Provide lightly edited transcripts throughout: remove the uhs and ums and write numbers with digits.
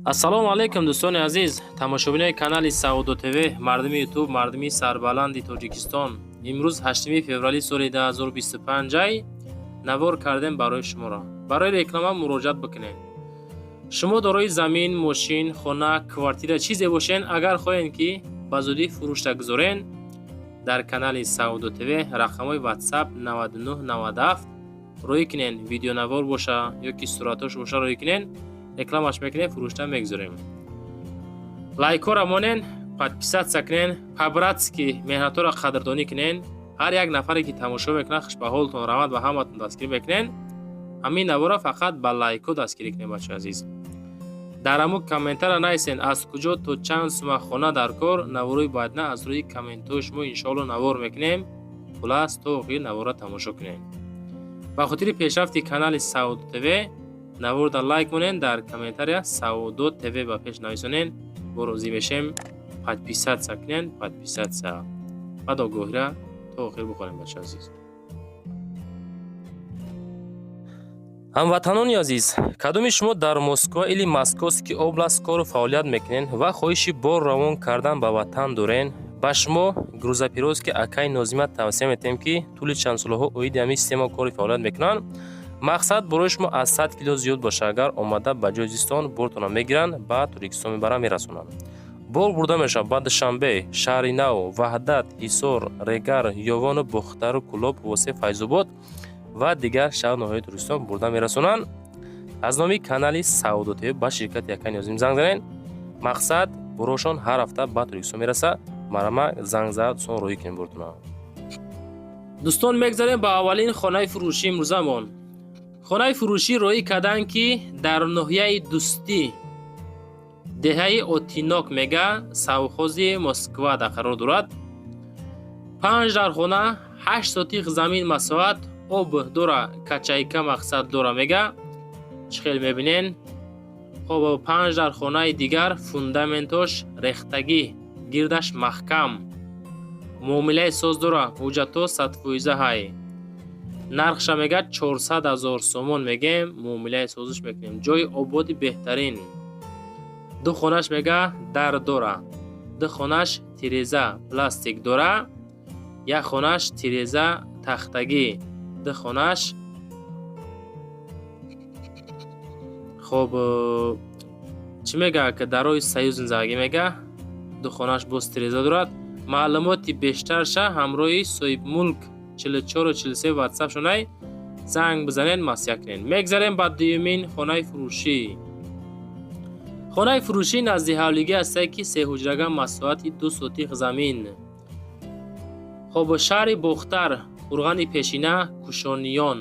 ассалому алайкум дӯстони азиз, тамошобинои канали Саудо ТВ, мардуми ютуб, мардуми сарбаланди Тоҷикистон. Имрӯз 8 феврали соли 2025 навор кардем барои шуморо. Барои реклама муроҷиат бикунед. Шумо дорои замин, мошин, хона, квартира чизе бошен, агар хоҳед ки ба зудӣ фурӯшта гузорен, дар канали Саудо ТВ рақамҳои WhatsApp 9997 рӯй кунен, видеонавор боша ё ки суратош боша рӯй кунен, рекламаш мекунем, фурӯшта мегузорем. Лайкора монен, подписатся кунен, по-братски меҳнатора қадрдонӣ кунен. Ҳар як нафаре ки тамошо мекунад хушбаҳолтон равад ва ҳаматон дастгирӣ мекунен. Ҳамин навора фақат ба лайко дастгирӣ кунем бачаи азиз. Дар ҳамун комментара нависен аз куҷо то чанд сума хона дар кор, наворои бояд на аз рӯи комментҳои шумо иншоалло навор мекунем. Хулас то охир навора тамошо кунем. ба хотири пешрафти канали Саудо ТВ наворда лайк монен, дар комментария Саудо ТВ ба пеш нависонен, бо розӣ мешем, подписатся кунен, подписатся. Баъд огоҳира то охир бихонем бачаи азиз. ҳамватанони азиз, кадоми шумо дар Москва или Московский област кору фаъолият мекунен ва хоҳиши бор равон кардан ба ватан дорен, ба шумо грузопирёзки акаи Нозима тавсия метем ки тӯли чанд солаҳо оиди ҳамин система кори фаъолият мекунанд. Мақсад барои шумо аз 100 кило зиёд боша, агар омада ба ҷои зистон бортона мегиранд, ба Тоҷикистон мебаранд, мерасонанд. Бор бурда мешавад ба Душанбе, Шаҳри Нав, Ваҳдат, Ҳисор, Регар, Ёвону, Бухтару, Кӯлоб, Восе, Файзобод ва дигар шаҳр ноҳияи Тоҷикистон бурда мерасонанд. Аз номи канали Саудо ТВ ба ширкати Акаи Нозим занг занед. Мақсад борошон ҳар ҳафта ба Тоҷикистон мераса. Марама занг зад сон роҳӣ кунем бортона. дӯстон, мегзарем ба аввалин хонаи фурӯшӣ имрӯзамон. хонаи фурӯшӣ роҳӣ карданд ки дар ноҳияи Дӯстӣ, деҳаи Отинок мега, совхози Москва да қарор дорад. 5 дар хона, 8 сотиқ замин масоҳат, об дора, качайка мақсад дора мега. Чӣ хел мебинен? хоб 5 дар хонаи дигар фундаментош рехтагӣ, гирдаш маҳкам, муомилаи соз дора, ҳуҷҷато 100% ҳай. Нархша мега 400 000 сомон мегем, муомилаи созиш мекунем. Ҷои ободи беҳтарин. Ду хонаш мега дар дора, ду хонаш тиреза пластик дора, як хонаш тиреза тахтагӣ, ду хонаш хоб чӣ мега ки дарои саюз зиндагӣ мега, ду хонаш боз тиреза дорад. маълумоти бештарша ҳамроҳи соҳибмулк 44 43 WhatsApp шунай занг бизанен, масъя кунен. Мегзарем ба дуюмин хонаи фурӯшӣ. хонаи фурӯшӣ назди ҳавлигӣ ҳастае ки 3 ҳуҷрага масоҳати 2 сотиқ замин. хоб шаҳри Бохтар, урғани Пешина, Кушониён,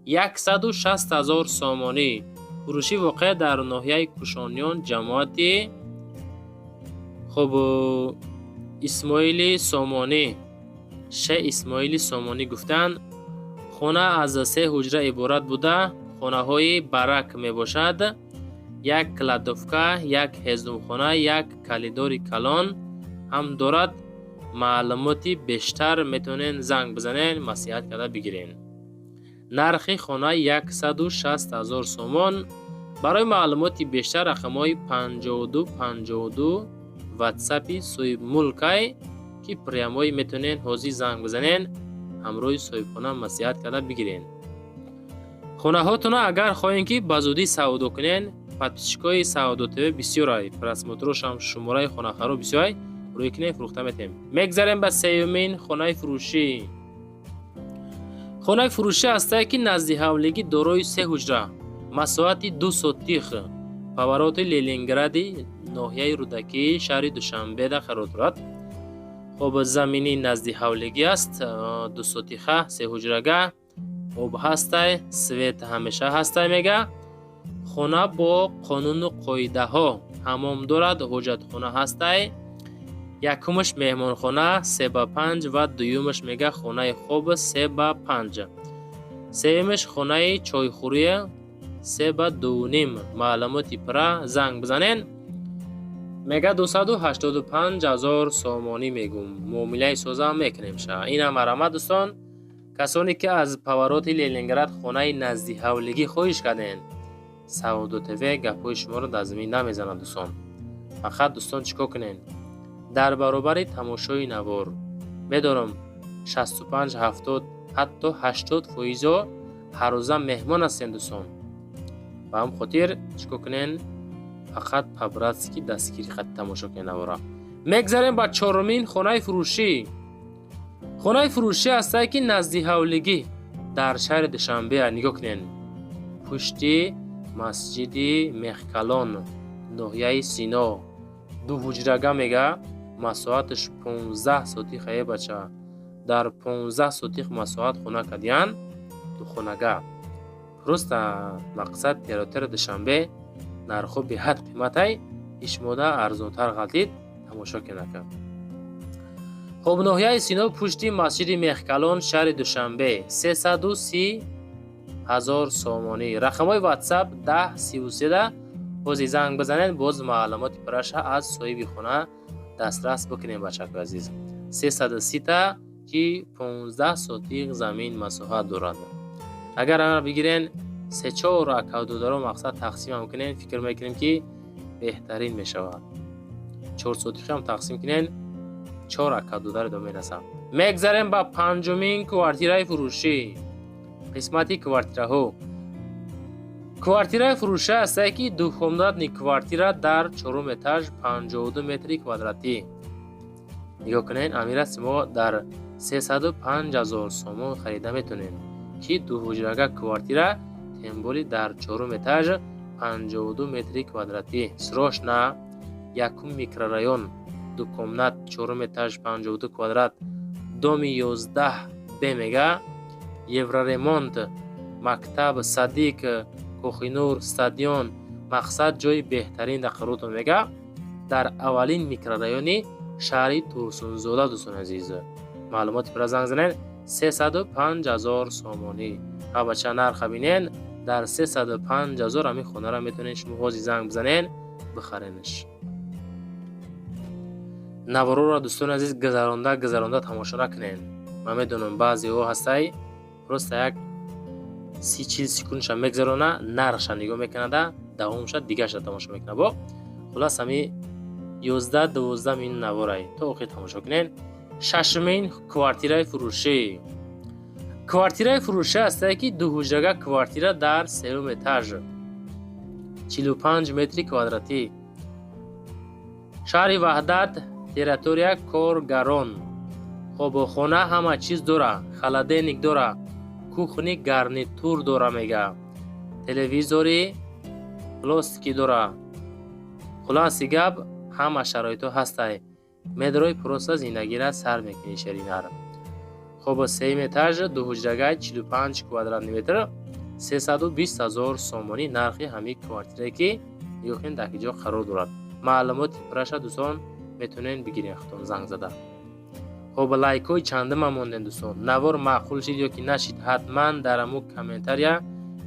160 000 сомонӣ. фурӯшӣ воқеъ дар ноҳияи Кушониён, ҷамоати хоб Исмоили Сомонӣ, Шеҳ Исмоили Сомонӣ гуфтанд. хона аз 3 ҳуҷра иборат буда, хонаҳои барак мебошад. як кладовка, як ҳездумхона, як калидори калон ҳам дорад. маълумоти бештар метавонен занг бизанен, маслиҳат карда бигирен. нархи хона 160 000 сомон. барои маълумоти бештар рақамҳои 52 52 ватсапи соҳибмулкай ки прямои метавонен ҳозир занг бизанен, ҳамроҳи соҳибхона маслиҳат карда бигирен. хонаҳотона агар хоҳем ки ба зудӣ савдо кунен, подписчикои Саудо ТВ бисёрай, просмотрошам шумораи хонахаро бисёрай, рӯй кунен, фурӯхта метем. мегзарем ба сеюмин хонаи фурӯшӣ. хонаи фурӯшӣ ҳастае ки назди ҳавлигӣ дорои 3 ҳуҷра, масоҳати 2 сотиқ, повороти Ленингради, ноҳияи Рудакӣ, шаҳри Душанбеда қарор дорад. хоб замини назди ҳавлигӣ аст, 2 сотиқа, 3 ҳуҷрага, об ҳастай, свет ҳамеша ҳастай мега. хона бо қонуну қоидаҳо, ҳамом дорад, ҳоҷатхона ҳастай. якумаш меҳмонхона 3/5 ва дуюмаш мега хонаи хоб 3/5. сеюмаш хонаи чойхӯрӣ 3/2. маълумоти пира занг бизанен. мега 285 000 сомонӣ мегум. муомилаи соза мекунем ша. ина марама дӯстон, касоне ки аз повороти Ленинград хонаи назди ҳавлигӣ хоҳиш карден, سعود و تیوه گپای شما رو در زمین نمیزنه دوستان. فقط دوستان چیکار کنین؟ در برابر تماشای نوار میدارم 65 70 حتی 80% هر روزه مهمان هستین دوستان. و هم خاطر چیکار کنین؟ فقط پابراتسکی دستگیری خط تماشا کنین نوارا. میگذاریم با چهارمین خانه فروشی. خانه فروشی هسته که نزدیک حولگی در شهر دوشنبه. نگاه کنین، پشتی مسجد مخکلان ناحیه سینا. 2 حجرگاه میگه، مساحتش 15 سوتیخ های بچه. در 15 سوتیخ مساحت خونه کدیان 2 خونگاه. پروست مقصد تیراتر دوشنبه نرخو به حد قیمت های ایش موده ارزونتر غلطید تماشا کنه. خب ناحیه سینا پشتی مسجد مخکلان شهر دوشنبه 330,000 سامانی. رقمای واتساپ 10 33 بازی زنگ بزنید، باز معلومات پرش از صاحب خونه دسترس بکنید بچه‌ها عزیز. 330 تا که 15 سوتیق زمین مساحت دارد. اگر انا بگیرین 3-4 اکاودو دارو مقصد تقسیم هم کنین، فکر میکنیم که بهترین میشود. 4 سوتیق هم تقسیم کنین 4 اکاودو دارو میرسم. میگذاریم با پنجمین کوارتیرای فروشی. قسمتی کوارتیره ها. کوارتیره فروشه است که 2 خمداد کوارتیره در 4 اتاج 52 متر کواdraتی. نگاه کنین، امیر است ما در 305,000 سوم خریده میتونیم که 2 حجرگاه کوارتیره تمبولی در 4 اتاج 52 متر کواdraتی. سروش نه یکم میکرورایون 2 کمنات 4 اتاج 52 کوادرات 211 میگه. یورارمونت مکتب صدیق کوخینور استادیون مقصد جای بهترین در قروت میگه. در اولین میکرورایونی شهری تورسونزاده دوستان عزیز. معلومات پر زنگ زنین 305,000 سامانی. ها بچه نرخ بینین در 305,000 همین خونه را میتونین شما بازی زنگ بزنین بخرینش. نوارو را دوستان عزیز گذرانده تماشا نکنین. من میدونم بعضی ها هستی پروست یک 30-40 سکونش هم میگذرانه، نرخش نگاه میکنه ده دوامش دیگه شد تماشا میکنه. با خلاص همی 11-12 این نوارای تا اوقی تماشا کنین. ششمین کوارتیره فروشی. کوارتیره فروشی است که 2 حجرگاه کوارتیره در 3 اتاج 45 متر کواdraتی. شهر وحدت تریتوریا کورگارون. خب خونه همه چیز داره، خلدینیک داره، کوخنی گارنیتور داره میگه، تلویزوری پلاستیکی داره. خلاصی گپ همه شرایطو هسته. مدروی پروسه زندگی را سر میکنی شرینه. خب 3 اتاج 2 حجرگاه 45 کوادرات متر 320,000 سومانی نرخی همین کوارتیره که یوخین در اینجا قرار دارد. معلومات پرش دوستان میتونین بگیرین خودتون زنگ زده. خب لایکای چنده ماندن دوستان. نوار معقول شید یا که نشید حتما در امو کامنتاریا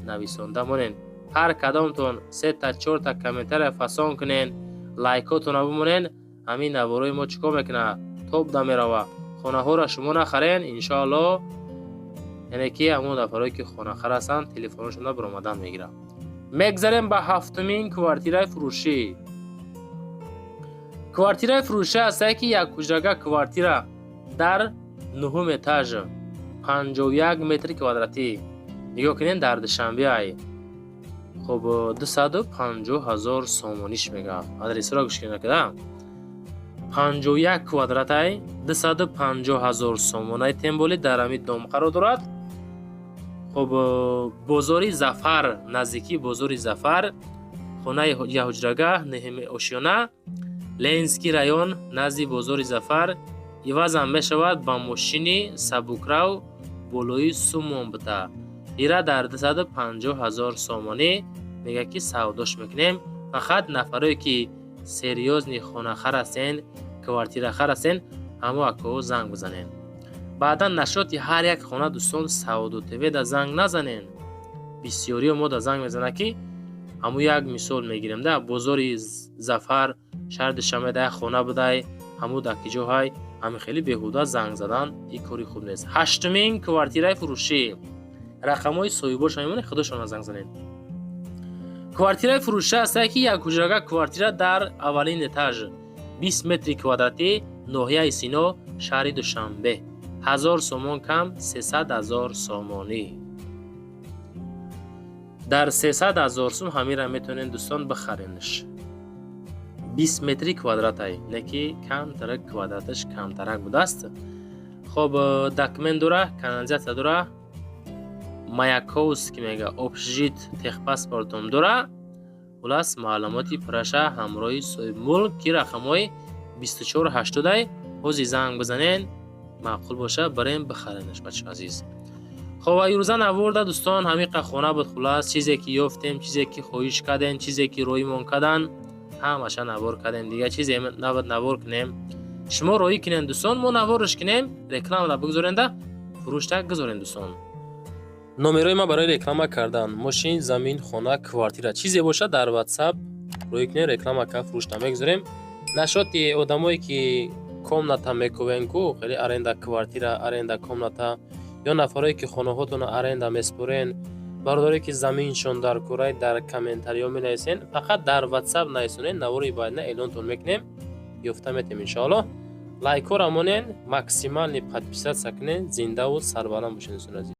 نویسنده مونین. هر کدامتون 3 تا 4 تا کامنتار فسان کنین، لایکاتون رو بمونین. همین نوارای ما چیکار میکنه توپ دا میروه. خونه ها را شما نخرین انشاءالله، یعنی که همون نفرایی که خونه خرسن تلفنشون رو برآمدن میگیرن. میگذاریم به هفتمین کوارتیره فروشی. کوارتیره فروشی است که 1 حجرگاه کوارتیره در 9 اتاج 51 متر کواdraتی. نگاه کنین در دوشنبه ای. خب 250,000 سومانیش میگه. آدرس را گوش کنید که 51 کوادرات ای 250,000 سومانی تمبولی در همین دام قرار دارد. خب بازاری زفر، نزدیکی بازاری زفر، خونه یه حجرگاه نهم اوشیونه لینسکی رایون نزدیک بازاری زفر. عوض هم میشود با ماشینی سبوکراو بولوی سومون بتا. ایرا در 250,000 سومانی میگه که سوداش میکنیم. فقط نفرایی که سریوز نی خونه خرسین کوارتیره خرسین همو اکو زنگ بزنین. بعدا نشاطی هر یک خونه دوستان سعود و تیوی دا زنگ نزنین. بسیاری ما دا زنگ میزنه که همو یک مثال میگیریم ده بازاری زفر شهر دوشنبه ده خونه بده همو دا کجا های همه خیلی بهوده زنگ زدن این کاری خوب نیست. هشتمین کوارتیره فروشی. رقمای صاحباش همون خودشون زنگ زنین. квартираи фурӯшта ҳастае ки як ҳуҷрага квартира дар аввалин этаж 20 метри квадратӣ, ноҳияи Сино, шаҳри Душанбе. 1000 сомон кам 300 000 сомонӣ. дар 300 000 сум ҳамира метавонед дӯстон бихаренш. 20 метри квадратай, леки камтара квадраташ камтарак будааст. хоб документ дора, канализатсия дора, Маяковский мега общежит техпаспортом дора. хулас маълумоти пураша ҳамроҳи соҳиби мулк ки рақамҳои 2480 ҳозир занг бизанен, маъқул боша барем бихаренаш бачаҳои азиз. хоб ирӯза наворда дӯстон ҳамиқа хона буд. хулас чизе ки ёфтем, чизе ки хоҳиш кардем, чизе ки роҳимон кардан, ҳамаша навор кардем. Дига чизе набояд навор кунем. шумо роҳӣ кунед дӯстон, мо навораш кунем, рекламада бигзоренда фурӯшта гузорен дӯстон. номерои ма барои реклама кардан мошин, замин, хона, квартира чизе боша дар WhatsApp роҳӣ кунед, реклама ка фурӯшта мегузорем. нашоти одамое ки комната мекувен ку хеле аренда квартира, аренда комната, ё нафаре ки хонаҳотона аренда меспорен, бародаре ки заминшон дар курай дар комментариё менависен, фақат дар WhatsApp нависонен, навори баъдина эълонтон мекунем, ёфта метем иншоалло. лайкҳо рамонен, максимални подписатсия кунен. Зиндаву сарбаланд бошед дӯстон азиз.